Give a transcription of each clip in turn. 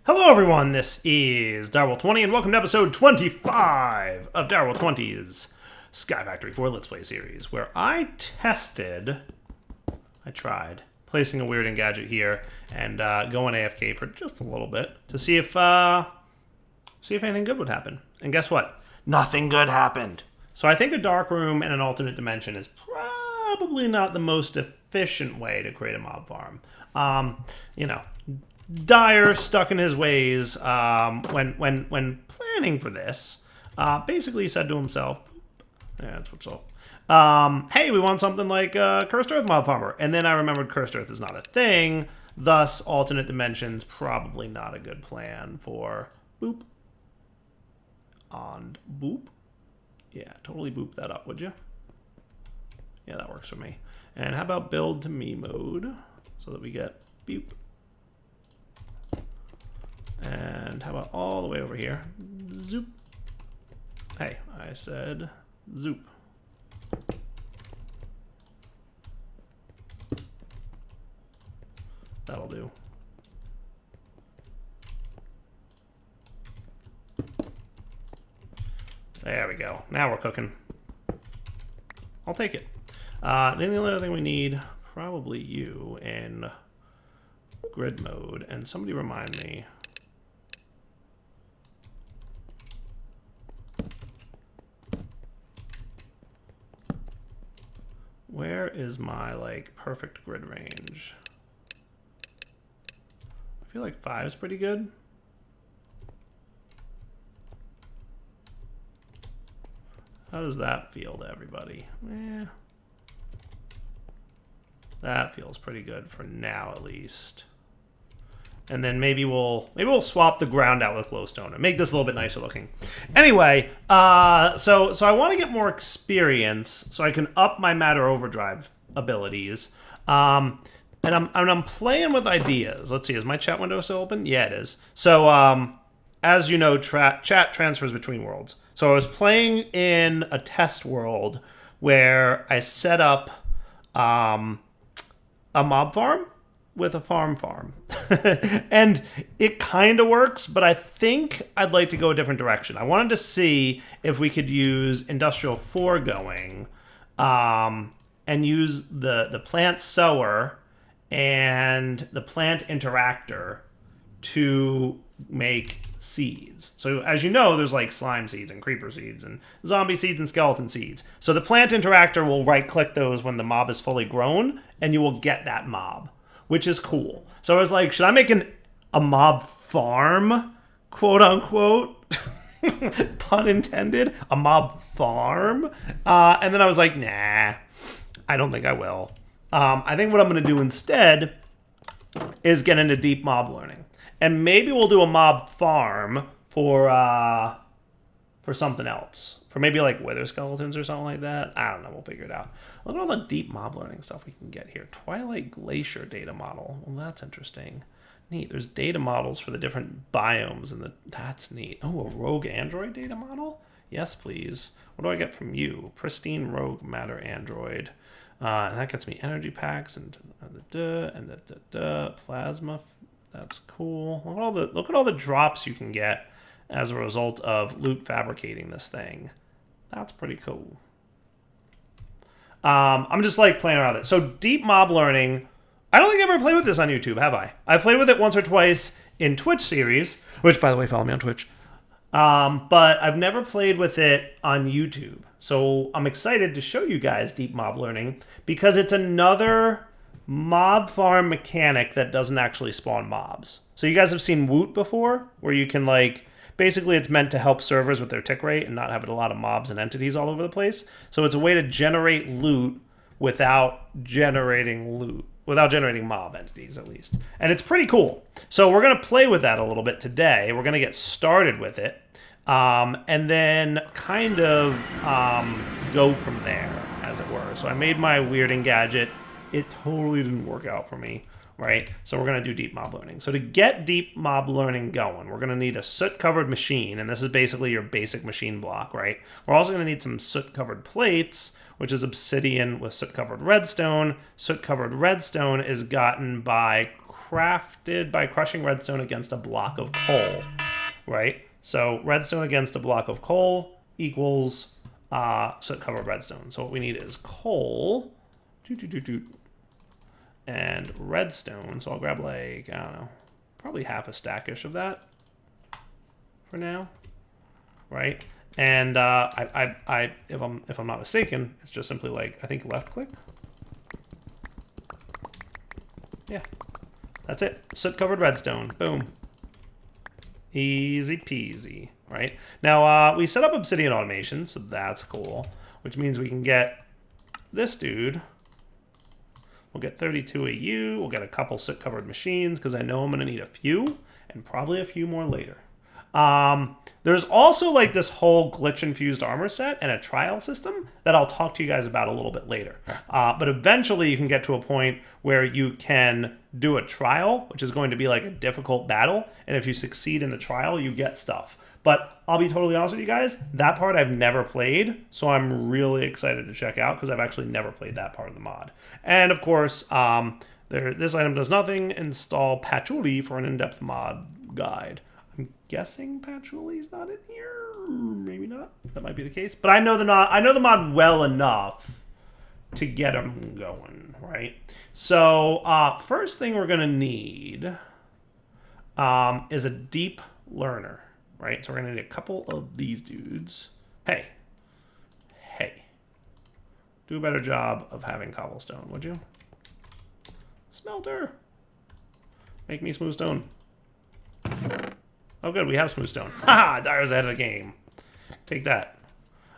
Hello everyone, this is Darwell20 and welcome to episode 25 of Darwell20's Sky Factory 4 Let's Play series, where I tried placing a weird gadget here and going AFK for just a little bit to see if anything good would happen. And guess what? Nothing good happened. So I think a dark room and an alternate dimension is probably not the most efficient way to create a mob farm. Dyer, stuck in his ways, when planning for this, basically said to himself, yeah, that's what's up. Hey, we want something like Cursed Earth Mob Farmer. And then I remembered Cursed Earth is not a thing, thus alternate dimensions probably not a good plan for boop. And boop. Yeah, totally boop that up, would you? Yeah, that works for me. And how about build to me mode so that we get boop. And how about all the way over here? Zoop. Hey, I said zoop. That'll do. There we go. Now we're cooking. I'll take it. Then the only other thing we need, probably you in grid mode. And somebody remind me. Where is my, perfect grid range? I feel like 5 is pretty good. How does that feel to everybody? That feels pretty good for now, at least. And then maybe we'll swap the ground out with glowstone and make this a little bit nicer looking. Anyway, so I want to get more experience so I can up my matter overdrive abilities. And I'm playing with ideas. Let's see, is my chat window still open? Yeah, it is. So as you know, chat transfers between worlds. So I was playing in a test world where I set up a mob farm with a farm. And it kind of works, but I think I'd like to go a different direction. I wanted to see if we could use Industrial Foregoing and use the plant sower and the plant interactor to make seeds. So as you know, there's like slime seeds and creeper seeds and zombie seeds and skeleton seeds. So the plant interactor will right click those when the mob is fully grown and you will get that mob, which is cool. So I was like, should I make a mob farm, quote unquote? Pun intended, a mob farm? And then I was like, nah, I don't think I will. I think what I'm going to do instead is get into deep mob learning. And maybe we'll do a mob farm for something else. For maybe like wither skeletons or something like that. I don't know, we'll figure it out. Look at all the deep mob learning stuff we can get here. Twilight Glacier data model. Well, that's interesting. Neat. There's data models for the different biomes, and that's neat. Oh, a rogue android data model? Yes, please. What do I get from you? Pristine rogue matter android. And that gets me energy packs and plasma. That's cool. Look at all the drops you can get as a result of loot fabricating this thing. That's pretty cool. I'm just like playing around with it. So deep mob learning, I don't think I've ever played with this on YouTube, have I? I've played with it once or twice in Twitch series, which by the way, follow me on Twitch. But I've never played with it on YouTube. So I'm excited to show you guys deep mob learning because it's another mob farm mechanic that doesn't actually spawn mobs. So you guys have seen Woot before, where you can basically it's meant to help servers with their tick rate and not having a lot of mobs and entities all over the place. So it's a way to generate loot without generating mob entities, at least. And it's pretty cool. So we're going to play with that a little bit today. We're going to get started with it. And then kind of go from there, as it were. So I made my weirding gadget. It totally didn't work out for me, right? So we're going to do deep mob learning. So to get deep mob learning going, we're going to need a soot-covered machine, and this is basically your basic machine block, right? We're also going to need some soot-covered plates, which is obsidian with soot-covered redstone. Soot-covered redstone is gotten by crafted by crushing redstone against a block of coal, right? So redstone against a block of coal equals soot-covered redstone. So what we need is coal, and redstone. So I'll grab like, I don't know, probably half a stack-ish of that for now, right? And if I'm not mistaken, it's just simply like, I think left click. Yeah, that's it. Soot-covered redstone. Boom. Easy peasy, right? Now, we set up obsidian automation, so that's cool, which means we can get this dude. We'll get 32 AU. We'll get a couple soot-covered machines, because I know I'm going to need a few, and probably a few more later. There's also like this whole glitch-infused armor set and a trial system that I'll talk to you guys about a little bit later. But eventually you can get to a point where you can do a trial, which is going to be like a difficult battle. And if you succeed in the trial, you get stuff. But I'll be totally honest with you guys, that part I've never played. So I'm really excited to check out because I've actually never played that part of the mod. And of course, this item does nothing. Install Patchouli for an in-depth mod guide. I'm guessing Patchouli's not in here. Maybe not. That might be the case. But I know the mod well enough to get them going, right? So first thing we're gonna need is a deep learner, right? So we're gonna need a couple of these dudes. Hey, do a better job of having cobblestone, would you? Smelter, make me smooth stone. Oh, good, we have smooth stone. Haha, Dyer's ahead of the game. Take that.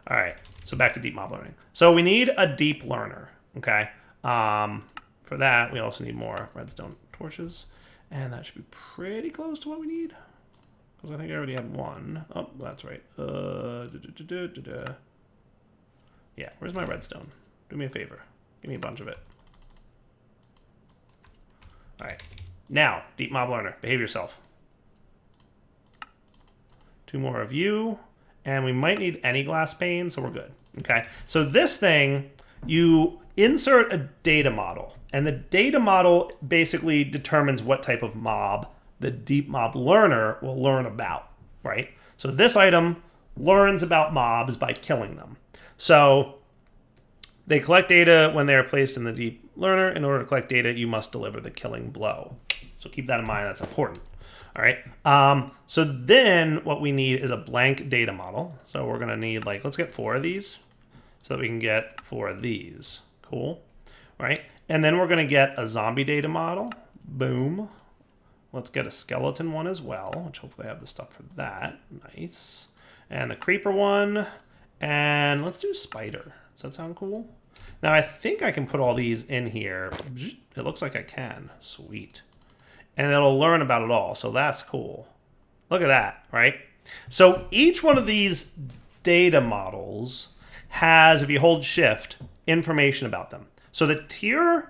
All right, so back to deep mob learning. So we need a deep learner, okay? For that, we also need more redstone torches, and that should be pretty close to what we need, because I think I already had one. Oh, that's right. Yeah, where's my redstone? Do me a favor. Give me a bunch of it. All right, now, deep mob learner, behave yourself. 2 more of you, and we might need any glass pane, so we're good. Okay, so this thing, you insert a data model, and the data model basically determines what type of mob the deep mob learner will learn about, right? So this item learns about mobs by killing them. So they collect data when they are placed in the deep learner. In order to collect data, you must deliver the killing blow. So keep that in mind, that's important. All right, so then what we need is a blank data model. So we're gonna need like, let's get 4 of these so that we can get 4 of these. Cool, right? And then we're gonna get a zombie data model. Boom. Let's get a skeleton one as well, which hopefully I have the stuff for that. Nice. And the creeper one, and let's do spider. Does that sound cool? Now I think I can put all these in here. It looks like I can, sweet. And it'll learn about it all, so that's cool. Look at that, right? So each one of these data models has, if you hold shift, information about them. So the tier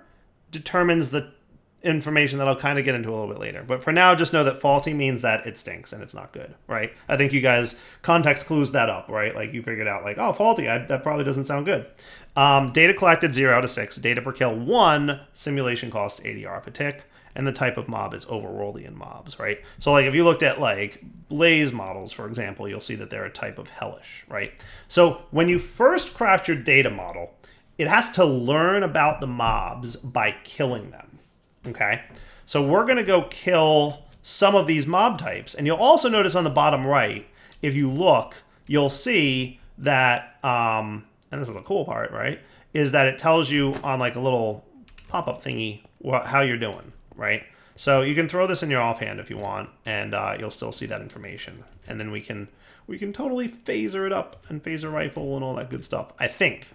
determines the information that I'll kind of get into a little bit later. But for now, just know that faulty means that it stinks and it's not good, right? I think you guys, context clues that up, right? Like you figured out like, oh, faulty, that probably doesn't sound good. Data collected 0 out of 6. Data per kill 1. Simulation costs 80 RF a tick. And the type of mob is overworldian mobs, right? So like if you looked at like Blaze models, for example, you'll see that they're a type of hellish, right? So when you first craft your data model, it has to learn about the mobs by killing them, okay? So we're gonna go kill some of these mob types. And you'll also notice on the bottom right, if you look, you'll see that, and this is the cool part, right? Is that it tells you on like a little pop-up thingy how you're doing. Right, so you can throw this in your offhand if you want, and you'll still see that information. And then we can totally phaser it up and phaser rifle and all that good stuff. I think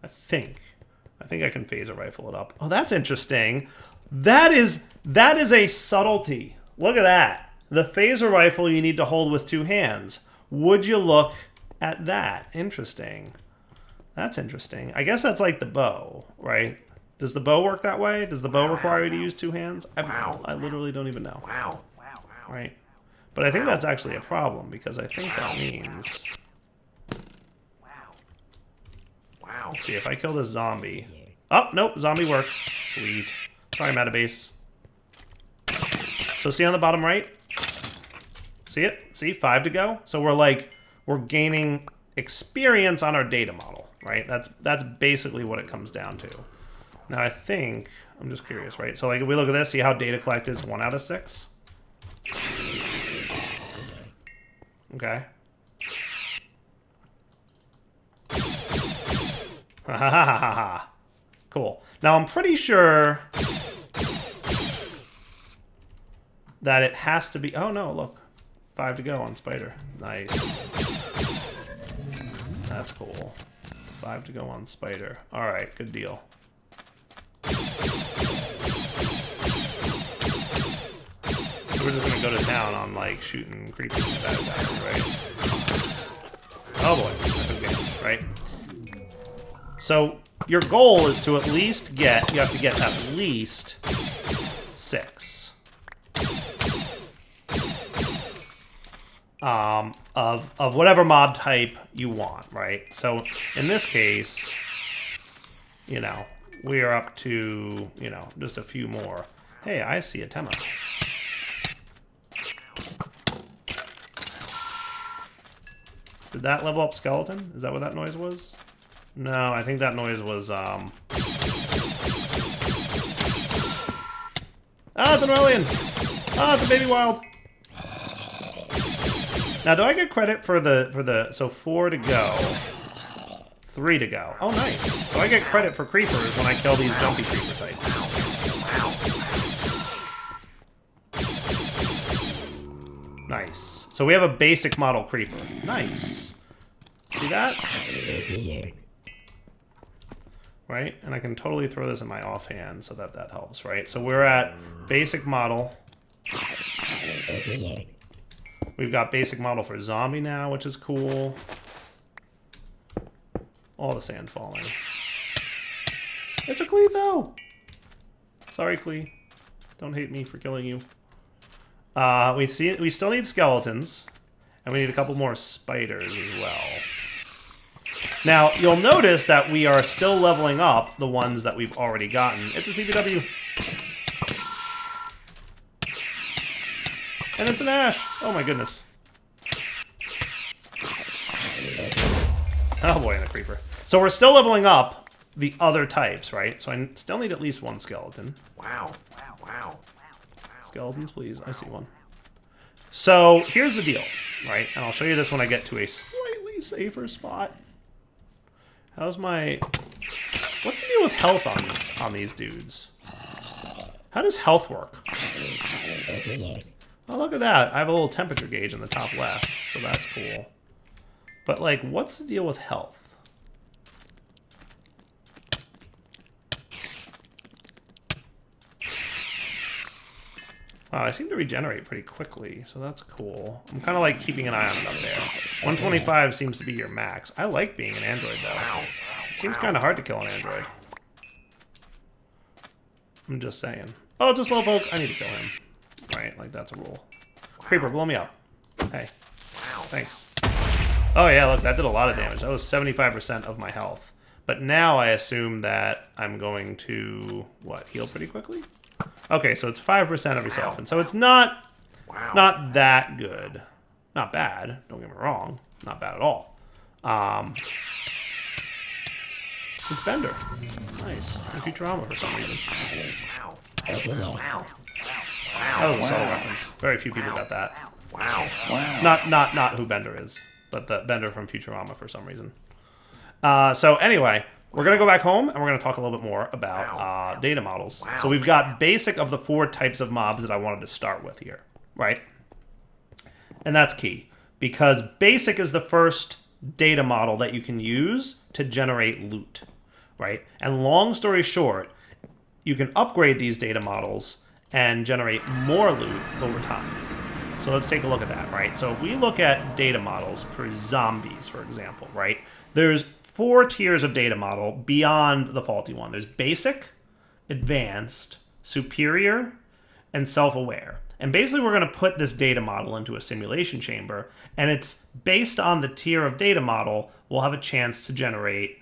I can phaser rifle it up. Oh, that's interesting. That is a subtlety. Look at that. The phaser rifle you need to hold with 2 hands. Would you look at that? Interesting. That's interesting. I guess that's like the bow, right? Does the bow work that way? Does the bow require you to use 2 hands? I literally don't even know. Right? But I think that's actually a problem, because I think that means... Let's see, if I kill this zombie... Oh, nope, zombie works. Sweet. Sorry, I'm out of base. So see on the bottom right? See it? See, 5 to go. So we're gaining experience on our data model, right? That's basically what it comes down to. Now I think, I'm just curious, right? So like if we look at this, see how data collect is 1 out of 6? Okay. Ha ha ha ha ha. Cool. Now I'm pretty sure that it has to be, oh no, look. 5 to go on Spider. Nice. That's cool. 5 to go on Spider. Alright, good deal. We're just gonna go to town on like shooting creepers and bad guys, right? Oh boy, that's a game, right? So your goal is to at least get, you have to get at least 6. Of whatever mob type you want, right? So in this case, you know, we are up to, you know, just a few more. Hey, I see a Tema. Did that level up skeleton? Is that what that noise was? No, I think that noise was, Ah, it's an Aurelian! Ah, it's a baby wild! Now, do I get credit for the, so 4 to go, 3 to go. Oh, nice. So I get credit for creepers when I kill these jumpy creeper types. Nice. So we have a basic model creeper. Nice. See that? Right? And I can totally throw this in my offhand so that helps, right? So we're at basic model. We've got basic model for zombie now, which is cool. All the sand falling. It's a Klee, though! Sorry, Klee. Don't hate me for killing you. We still need skeletons. And we need a couple more spiders as well. Now, you'll notice that we are still leveling up the ones that we've already gotten. It's a CBW. And it's an ash. Oh my goodness. Oh boy, and a creeper. So we're still leveling up the other types, right? So I still need at least 1 skeleton. Wow. Skeletons, please. I see one. So here's the deal, right? And I'll show you this when I get to a slightly safer spot. How's my... What's the deal with health on these dudes? How does health work? Oh, look at that. I have a little temperature gauge in the top left, so that's cool. But, like, what's the deal with health? Wow, I seem to regenerate pretty quickly, so that's cool. I'm kind of like keeping an eye on it up there. 125 seems to be your max. I like being an android, though. It seems kind of hard to kill an android. I'm just saying. Oh, it's a slowpoke. I need to kill him. Right, like that's a rule. Creeper, blow me up. Hey. Thanks. Oh yeah, look, that did a lot of damage. That was 75% of my health. But now I assume that I'm going to, what, heal pretty quickly? Okay, so it's 5% every so often. So it's not that good. Not bad, don't get me wrong. Not bad at all. It's Bender. Nice. And Futurama for some reason. That was a subtle reference. Very few people got that. Not who Bender is, but the Bender from Futurama for some reason. So anyway, we're going to go back home, and we're going to talk a little bit more about data models. So we've got basic of the 4 types of mobs that I wanted to start with here, right? And that's key, because basic is the first data model that you can use to generate loot, right? And long story short, you can upgrade these data models and generate more loot over time. So let's take a look at that, right? So if we look at data models for zombies, for example, right? There's 4 tiers of data model beyond the faulty one. There's basic, advanced, superior, and self-aware. And basically we're going to put this data model into a simulation chamber, and it's based on the tier of data model, we'll have a chance to generate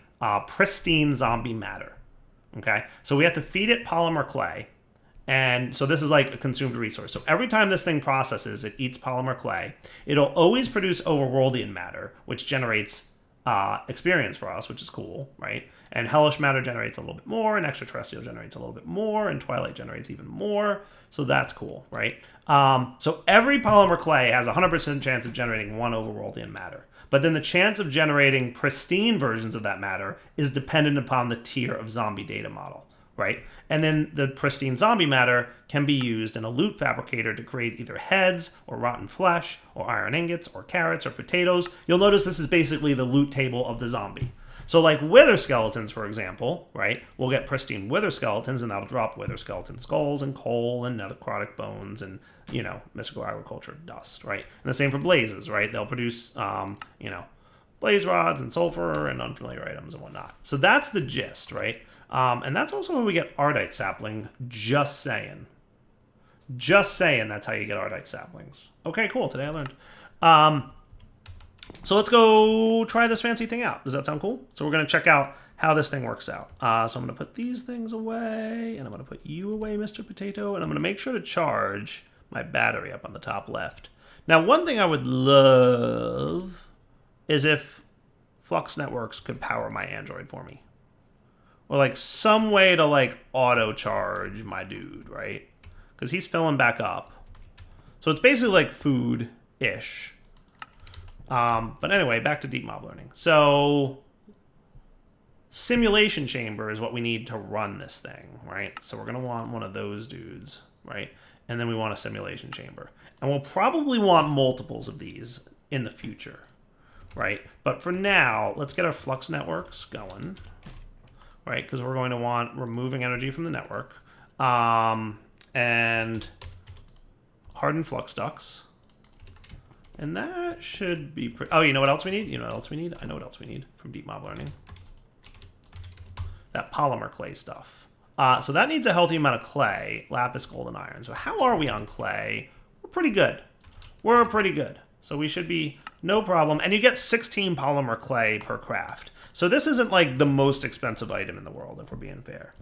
pristine zombie matter. Okay? So we have to feed it polymer clay, And so this is like a consumed resource. So every time this thing processes, it eats polymer clay. It'll always produce overworldian matter, which generates experience for us, which is cool, right? And hellish matter generates a little bit more, and extraterrestrial generates a little bit more, and twilight generates even more. So that's cool, right? So every polymer clay has a 100% chance of generating one overworldian matter. But then the chance of generating pristine versions of that matter is dependent upon the tier of zombie data model, right? And then the pristine zombie matter can be used in a loot fabricator to create either heads or rotten flesh or iron ingots or carrots or potatoes. You'll notice this is basically the loot table of the zombie. So like wither skeletons, for example, right? We'll get pristine wither skeletons, and that'll drop wither skeleton skulls and coal and necrotic bones and, you know, mystical agriculture dust, right? And the same for blazes, right? They'll produce, you know, blaze rods and sulfur and unfamiliar items and whatnot. So that's the gist, right? And that's also when we get Ardite sapling, just saying. Just saying that's how you get Ardite saplings. Okay, cool. Today I learned. So let's go try this fancy thing out. Does that sound cool? So we're going to check out how this thing works out. So I'm going to put these things away, and I'm going to put you away, Mr. Potato, and I'm going to make sure to charge my battery up on the top left. Now, one thing I would love is if Flux Networks could power my Android for me. Or like some way to like auto charge my dude, right? Because he's filling back up. So it's basically like food-ish. But anyway, back to deep mob learning. So simulation chamber is what we need to run this thing, right? So we're going to want one of those dudes, right? And then we want a simulation chamber. And we'll probably want multiples of these in the future, right? But for now, let's get our flux networks going, right? Because we're going to want removing energy from the network. And hardened flux ducts. And that should be pretty... Oh, you know what else we need? You know what else we need? I know what else we need from deep mob learning. That polymer clay stuff. So that needs a healthy amount of clay, lapis, gold, and iron. So how are we on clay? We're pretty good. We're pretty good. So we should be no problem. And you get 16 polymer clay per craft. So this isn't like the most expensive item in the world, if we're being fair.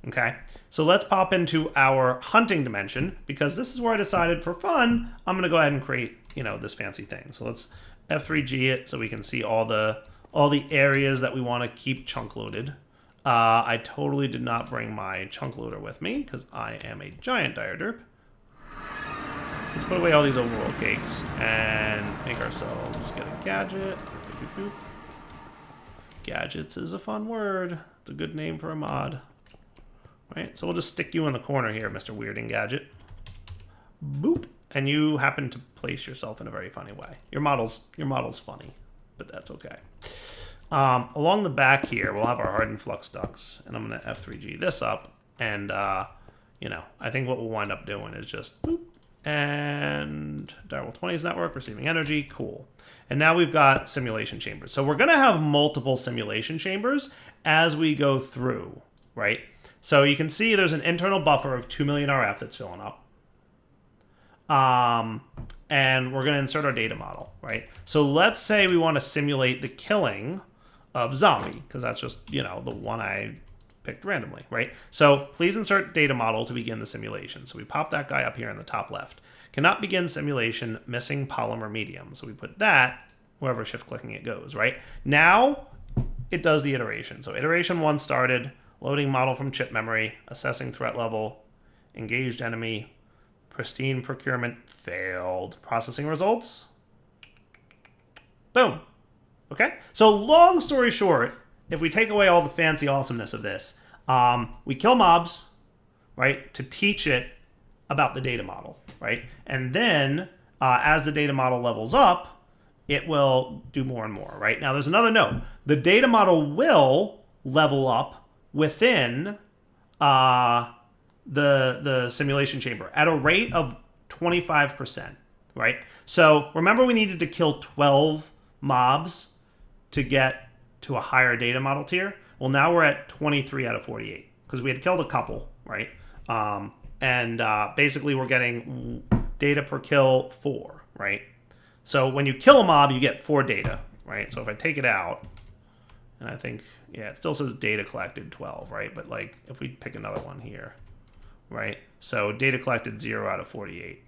Okay, so let's pop into our hunting dimension, because this is where I decided for fun, I'm going to go ahead and create, you know, this fancy thing. So let's F3G it so we can see all the areas that we want to keep chunk loaded. I totally did not bring my chunk loader with me because I am a giant dire derp. Let's put away all these overworld cakes and make ourselves get a gadget. Boop, boop, boop. Gadgets is a fun word. It's a good name for a mod. Right, so we'll just stick you in the corner here, Mr. Weirding Gadget. Boop. And you happen to place yourself in a very funny way. Your model's funny, but that's okay. Along the back here, we'll have our hardened flux ducts, and I'm going to F3G this up. And, you know, I think what we'll wind up doing is just boop. And Direwolf 20's network, receiving energy. Cool. And now we've got simulation chambers. So we're going to have multiple simulation chambers as we go through, right? So you can see there's an internal buffer of 2 million RF that's filling up. And we're going to insert our data model, right? So let's say we want to simulate the killing of zombie, because that's just, you know, the one I picked randomly, right? So please insert data model to begin the simulation. So we pop that guy up here in the top left. Cannot begin simulation, missing polymer medium. So we put that wherever shift clicking it goes, right? Now it does the iteration. So iteration 1 started. Loading model from chip memory, assessing threat level, engaged enemy, pristine procurement, failed. Processing results. Boom. Okay? So long story short, if we take away all the fancy awesomeness of this, we kill mobs, right, to teach it about the data model, right? And then as the data model levels up, it will do more and more, right? Now there's another note. The data model will level up within the simulation chamber at a rate of 25%, right? So remember we needed to kill 12 mobs to get to a higher data model tier? Well, now we're at 23 out of 48 because we had killed a couple, right? Basically we're getting data per kill 4, right? So when you kill a mob, you get 4 data, right? So if I take it out, and I think, yeah, it still says data collected 12, right? But like, if we pick another one here, right? So data collected 0 out of 48.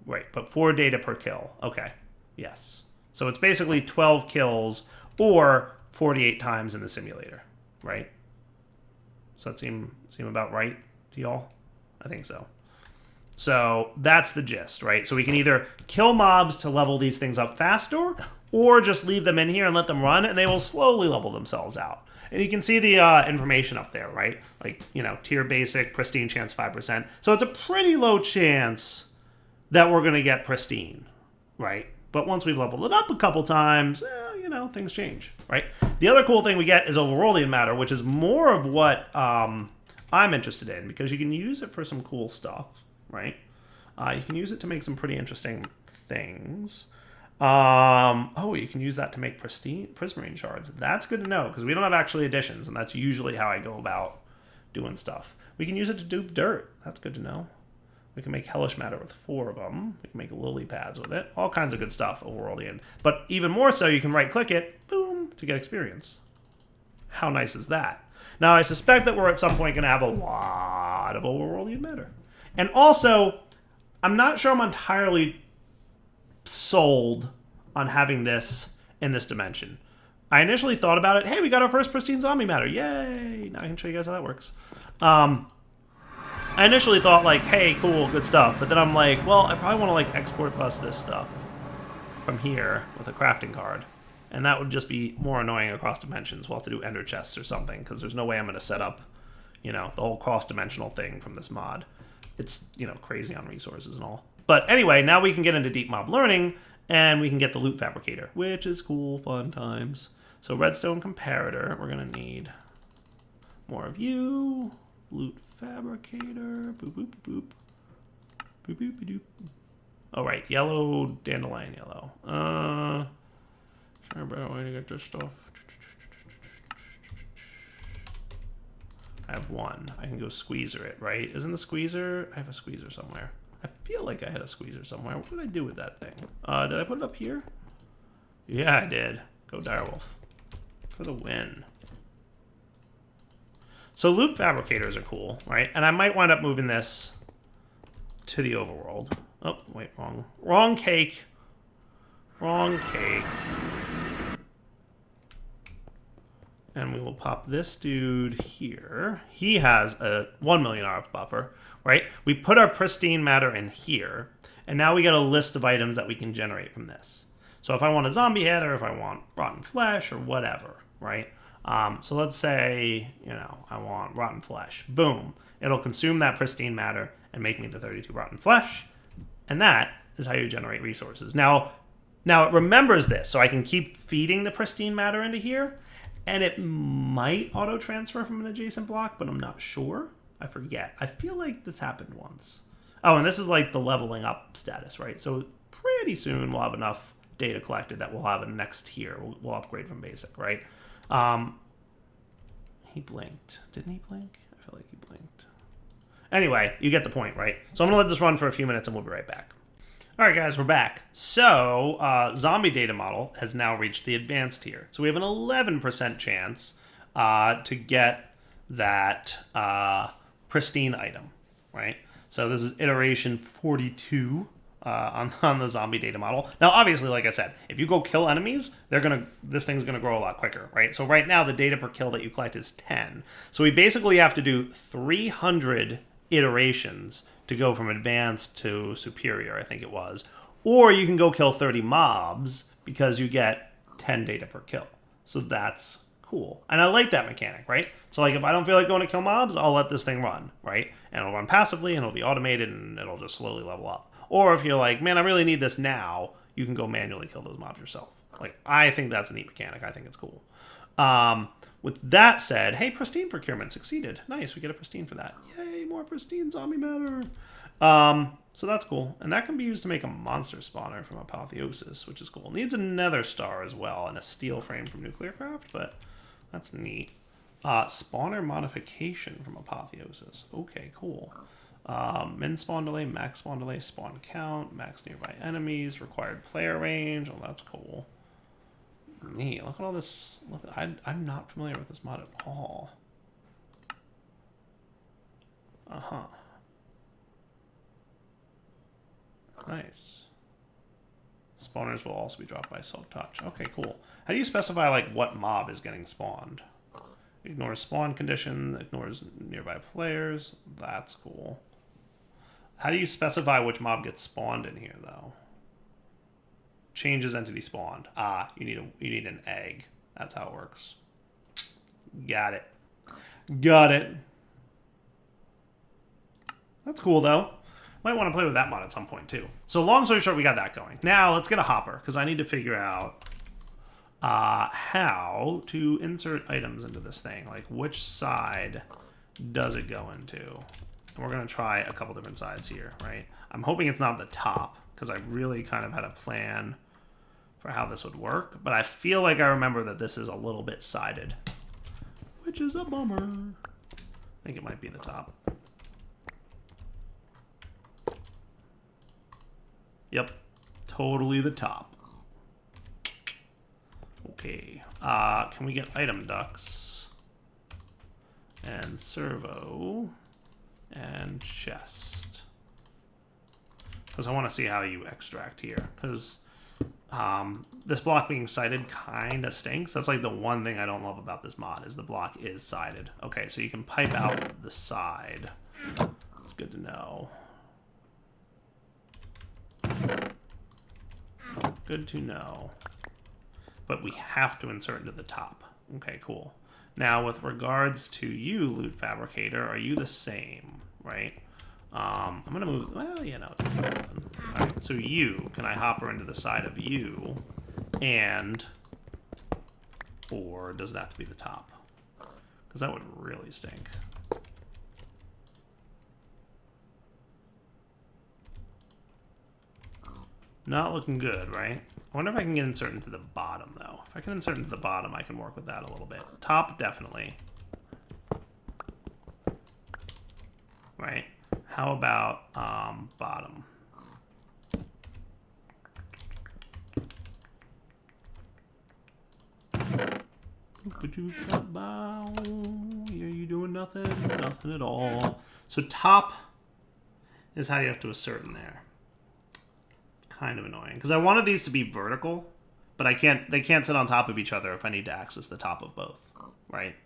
Right, but 4 data per kill. Okay, yes. So it's basically 12 kills or 48 times in the simulator, right? Does that seem about right to y'all? I think so. So that's the gist, right? So we can either kill mobs to level these things up faster, or just leave them in here and let them run, and they will slowly level themselves out. And you can see the information up there, right? Like, you know, tier basic, pristine chance 5%. So it's a pretty low chance that we're going to get pristine, right? But once we've leveled it up a couple times, you know, things change, right? The other cool thing we get is overworldian matter, which is more of what I'm interested in, because you can use it for some cool stuff, right? You can use it to make some pretty interesting things. Oh, you can use that to make prismarine shards. That's good to know, because we don't have actually additions, and that's usually how I go about doing stuff. We can use it to dupe dirt. That's good to know. We can make hellish matter with 4 of them. We can make lily pads with it. All kinds of good stuff, overworldian. But even more so, you can right-click it, boom, to get experience. How nice is that? Now, I suspect that we're at some point going to have a lot of overworldian matter. And also, I'm not sure I'm entirely sold on having this in this dimension. I initially thought about it. Hey, we got our first pristine zombie matter. Yay! Now I can show you guys how that works. I initially thought, like, hey, cool, good stuff. But then I'm like, well, I probably want to, like, export bus this stuff from here with a crafting card. And that would just be more annoying across dimensions. We'll have to do ender chests or something, because there's no way I'm going to set up, you know, the whole cross-dimensional thing from this mod. It's, you know, crazy on resources and all. But anyway, now we can get into deep mob learning, and we can get the loot fabricator, which is cool, fun times. So redstone comparator, we're going to need more of you. Loot fabricator, boop, boop, boop. Boop, boop, boop, boop. Oh, right, yellow, dandelion yellow. Sure, a better way to get this stuff. I have 1. I can go squeezer it, right? Isn't the squeezer? I have a squeezer somewhere. I feel like I had a squeezer somewhere. What did I do with that thing? Did I put it up here? Yeah, I did. Go direwolf. For the win. So loot fabricators are cool, right? And I might wind up moving this to the overworld. Oh, wait, wrong cake. Wrong cake. And we will pop this dude here. He has a 1 million RF buffer, right? We put our pristine matter in here, and now we get a list of items that we can generate from this. So if I want a zombie head, or if I want rotten flesh, or whatever, right? So let's say, you know, I want rotten flesh. Boom. It'll consume that pristine matter and make me the 32 rotten flesh. And that is how you generate resources. Now it remembers this, so I can keep feeding the pristine matter into here, and it might auto-transfer from an adjacent block, but I'm not sure. I forget. I feel like this happened once. Oh, and this is like the leveling up status, right? So pretty soon we'll have enough data collected that we'll have a next tier. We'll upgrade from basic, right? He blinked. Didn't he blink? I feel like he blinked. Anyway, you get the point, right? So I'm going to let this run for a few minutes and we'll be right back. All right, guys, we're back. So zombie data model has now reached the advanced tier. So we have an 11% chance to get that pristine item, right? So this is iteration 42 on the zombie data model. Now, obviously, like I said, if you go kill enemies, this thing's gonna grow a lot quicker, right? So right now, the data per kill that you collect is 10. So we basically have to do 300 iterations to go from advanced to superior, I think it was. Or you can go kill 30 mobs because you get 10 data per kill. So that's cool. And I like that mechanic, right? So like if I don't feel like going to kill mobs, I'll let this thing run, right? And it'll run passively and it'll be automated and it'll just slowly level up. Or if you're like, man, I really need this now, you can go manually kill those mobs yourself. Like, I think that's a neat mechanic. I think it's cool. With that said, hey, pristine procurement succeeded. Nice, we get a pristine for that. Yay, more pristine zombie matter. So that's cool. And that can be used to make a monster spawner from Apotheosis, which is cool. It needs a nether star as well and a steel frame from Nuclearcraft, but that's neat. Spawner modification from Apotheosis. Okay, cool. Min spawn delay, max spawn delay, spawn count, max nearby enemies, required player range. Oh, that's cool. Neat. Look at all this. Look, I'm not familiar with this mod at all. Nice. Spawners will also be dropped by Silk Touch. Okay, cool. How do you specify, like, what mob is getting spawned? Ignores spawn condition, ignores nearby players. That's cool. How do you specify which mob gets spawned in here, though? Changes entity spawned. Ah, you need an egg. That's how it works. Got it. Got it. That's cool, though. Might want to play with that mod at some point, too. So long story short, we got that going. Now, let's get a hopper, because I need to figure out how to insert items into this thing. Like, which side does it go into? And we're going to try a couple different sides here, right? I'm hoping it's not the top, because I really kind of had a plan for how this would work. But I feel like I remember that this is a little bit sided, which is a bummer. I think it might be the top. Yep, totally the top. Okay, can we get item ducts and servo and chest? Because I want to see how you extract here. Because this block being sided kind of stinks. That's like the one thing I don't love about this mod is the block is sided. Okay, so you can pipe out the side. It's good to know. Good to know. But we have to insert into the top. Okay, cool. Now, with regards to you, Loot Fabricator, are you the same, right? I'm going to move... Well, you know. All right, so you, can I hopper into the side of you? And... Or does it have to be the top? Because that would really stink. Not looking good, right? I wonder if I can get insert into the bottom, though. If I can insert into the bottom, I can work with that a little bit. Top, definitely. Right? How about bottom? Could you cut bow? Are you doing nothing? Nothing at all. So top is how you have to assert in there. Kind of annoying because I wanted these to be vertical, but I can't. They can't sit on top of each other if I need to access the top of both, right?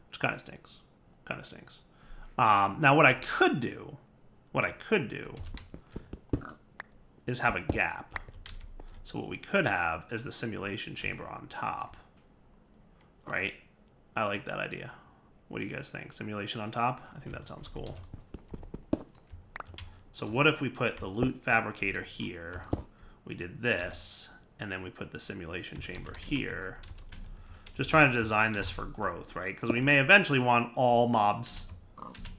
Which kind of stinks. Kind of stinks. Now, what I could do is have a gap. So what we could have is the simulation chamber on top, right? I like that idea. What do you guys think? Simulation on top? I think that sounds cool. So what if we put the loot fabricator here, we did this, and then we put the simulation chamber here. Just trying to design this for growth, right? Because we may eventually want all mobs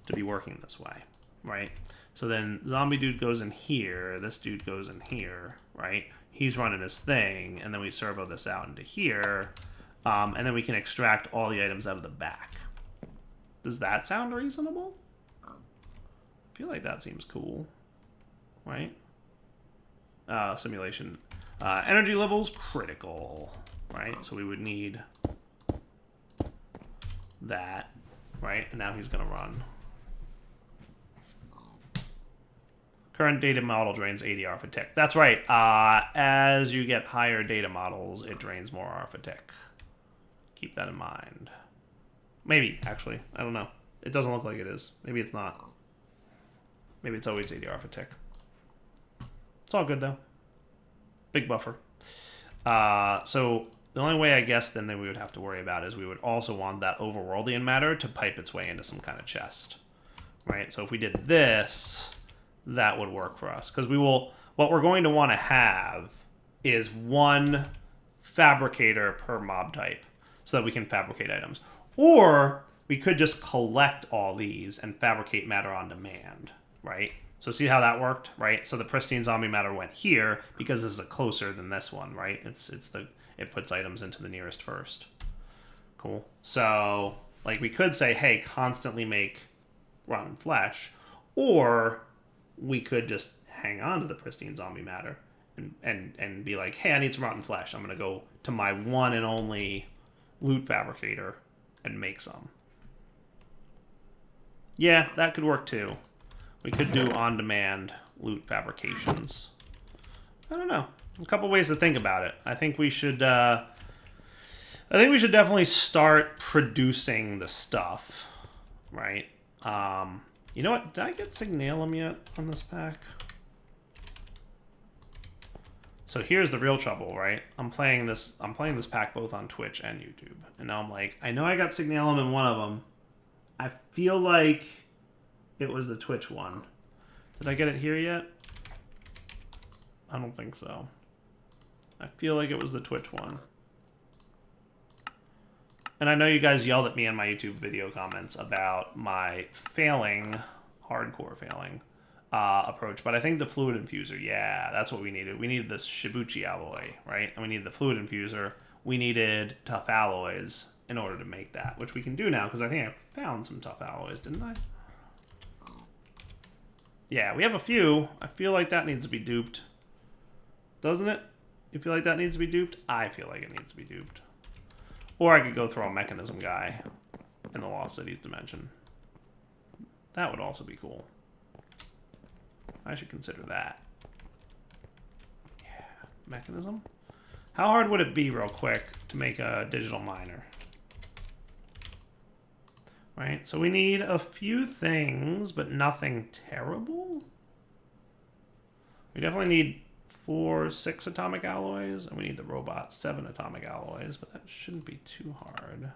to be working this way, right? So then zombie dude goes in here, this dude goes in here, right? He's running his thing, and then we servo this out into here, and then we can extract all the items out of the back. Does that sound reasonable? I feel like that seems cool, right? Simulation. Energy levels, critical, right? So we would need that, right? And now he's going to run. Current data model drains 80 ARF a tick. That's right. As you get higher data models, it drains more ARF a tick. Keep that in mind. Maybe, actually. I don't know. It doesn't look like it is. Maybe it's not. Maybe it's always 80 ARF a tick. It's all good, though. Big buffer. So the only way, I guess, then that we would have to worry about is we would also want that overworldian matter to pipe its way into some kind of chest. Right? So if we did this, that would work for us. Because we will... What we're going to want to have is one fabricator per mob type so that we can fabricate items. Or we could just collect all these and fabricate matter on demand. Right? So see how that worked, right? So the pristine zombie matter went here because this is closer than this one, right? It puts items into the nearest first. Cool. So like we could say, hey, constantly make rotten flesh, or we could just hang on to the pristine zombie matter and be like, hey, I need some rotten flesh. I'm gonna go to my one and only loot fabricator and make some. Yeah, that could work too. We could do on demand loot fabrications? I don't know. A couple ways to think about it. I think we should definitely start producing the stuff, right? You know what? Did I get Signalum yet on this pack? So here's the real trouble, right? I'm playing this pack both on Twitch and YouTube. And now I'm like, I know I got Signalum in one of them. I feel like it was the Twitch one. Did I get it here yet? I don't think so. I feel like it was the Twitch one. And I know you guys yelled at me in my YouTube video comments about my hardcore failing approach, but I think the fluid infuser, yeah, that's what we needed. We needed this Shibuchi alloy, right? And we needed the fluid infuser. We needed tough alloys in order to make that, which we can do now because I think I found some tough alloys, didn't I? Yeah, we have a few. I feel like that needs to be duped. Doesn't it? You feel like that needs to be duped? I feel like it needs to be duped. Or I could go throw a mechanism guy in the Lost Cities dimension. That would also be cool. I should consider that. Yeah, mechanism. How hard would it be, real quick, to make a digital miner? Right, so we need a few things, but nothing terrible. We definitely need 6 atomic alloys, and we need the robot 7 atomic alloys, but that shouldn't be too hard.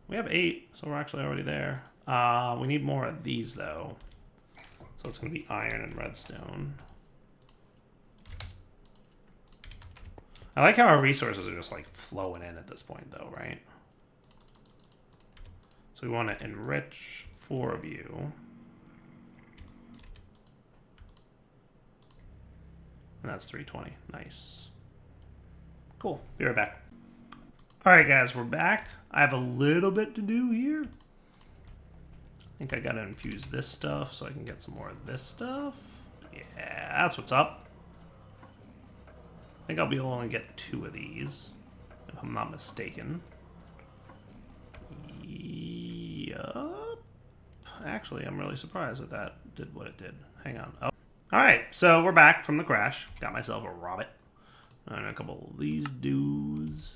We have 8, so we're actually already there. We need more of these, though. So it's going to be iron and redstone. I like how our resources are just, like, flowing in at this point, though, right? So we want to enrich 4 of you. And that's 320. Nice. Cool. Be right back. Alright, guys, we're back. I have a little bit to do here. I think I gotta infuse this stuff so I can get some more of this stuff. Yeah, that's what's up. I think I'll be able to only get 2 of these, if I'm not mistaken. Yup. Actually, I'm really surprised that that did what it did. Hang on. Oh. Alright, so we're back from the crash. Got myself a Robbit. And a couple of these dudes.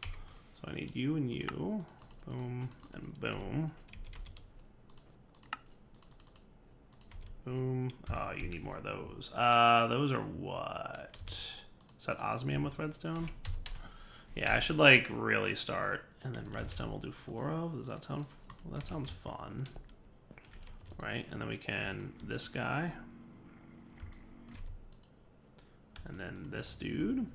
So I need you and you. Boom and boom. Boom. Oh, you need more of those. Those are what? Is that osmium with redstone? Yeah, I should like really start. And then redstone we'll do 4 of. Does that sound... Well, that sounds fun. Right, and then we can... This guy. And then this dude.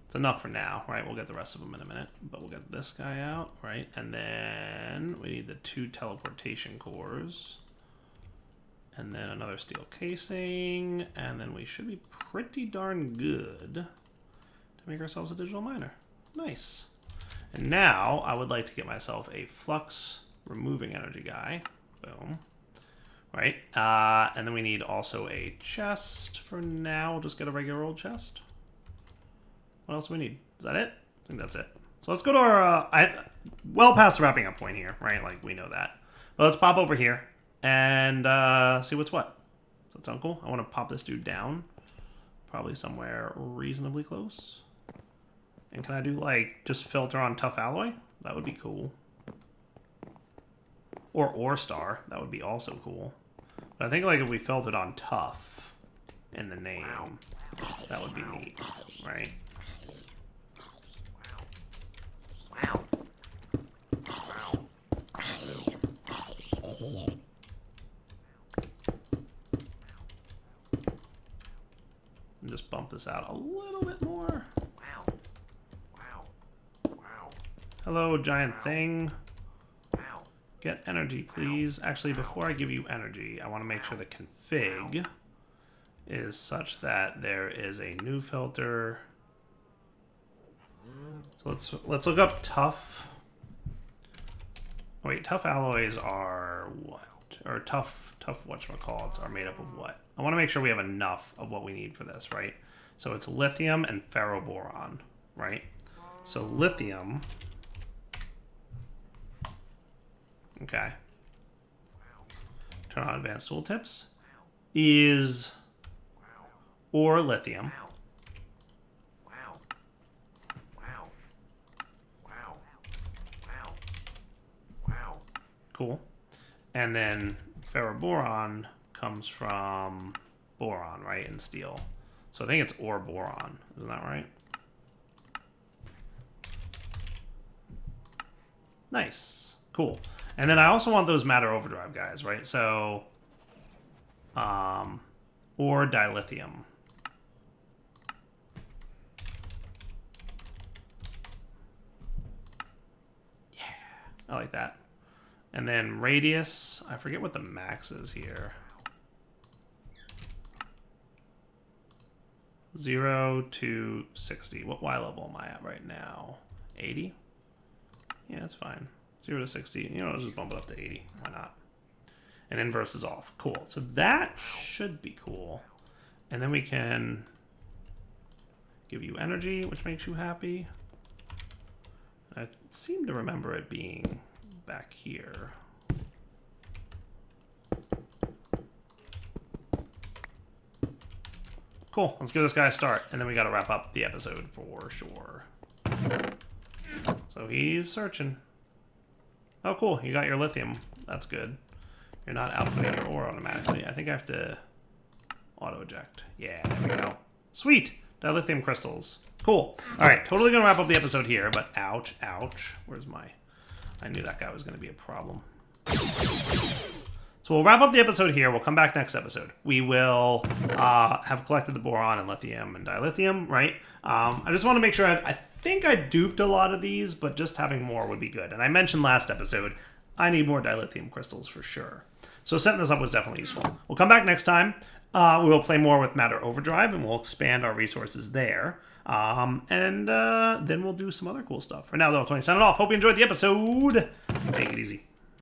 It's enough for now, right? We'll get the rest of them in a minute. But we'll get this guy out, right? And then we need the 2 teleportation cores. And then another steel casing. And then we should be pretty darn good to make ourselves a digital miner. Nice. And now I would like to get myself a flux removing energy guy. Boom. Right. And then we need also a chest for now. We'll just get a regular old chest. What else do we need? Is that it? I think that's it. So let's go to our, well past the wrapping up point here, right? Like, we know that. But let's pop over here and see what's what. Does that sound cool? I want to pop this dude down. Probably somewhere reasonably close. And can I do, like, just filter on tough alloy? That would be cool. Or ore star. That would be also cool. But I think, like, if we filtered on tough in the name, that would be neat, right? And just bump this out a little bit more. Hello, giant thing. Get energy, please. Actually, before I give you energy, I want to make sure the config is such that there is a new filter. So let's look up tough. Wait, tough alloys are what? Or tough whatchamacallits are made up of what? I want to make sure we have enough of what we need for this, right? So it's lithium and ferroboron, right? So lithium Okay. Turn on advanced tooltips. Is or lithium. Cool. And then ferroboron comes from boron, right? And steel. So I think it's or boron. Isn't that right? Nice. Cool. And then I also want those matter overdrive guys, right? So, or dilithium. Yeah, I like that. And then radius, I forget what the max is here. 0 to 60. What Y level am I at right now? 80? Yeah, that's fine. 0 to 60. You know, let's just bump it up to 80. Why not? And inverse is off. Cool. So that should be cool. And then we can give you energy, which makes you happy. I seem to remember it being back here. Cool. Let's give this guy a start, and then we got to wrap up the episode for sure. So he's searching. Oh, cool. You got your lithium. That's good. You're not outputting your ore automatically. I think I have to auto-eject. Yeah, there we go. Sweet. Dilithium crystals. Cool. All right, totally going to wrap up the episode here, but ouch, ouch. Where's my... I knew that guy was going to be a problem. So we'll wrap up the episode here. We'll come back next episode. We will have collected the boron and lithium and dilithium, right? I just want to make sure... I think I duped a lot of these, but just having more would be good. And I mentioned last episode, I need more dilithium crystals for sure. So setting this up was definitely useful. We'll come back next time. We will play more with Matter Overdrive, and we'll expand our resources there. And then we'll do some other cool stuff. For now, though, Tony signing off. Hope you enjoyed the episode. Take it easy.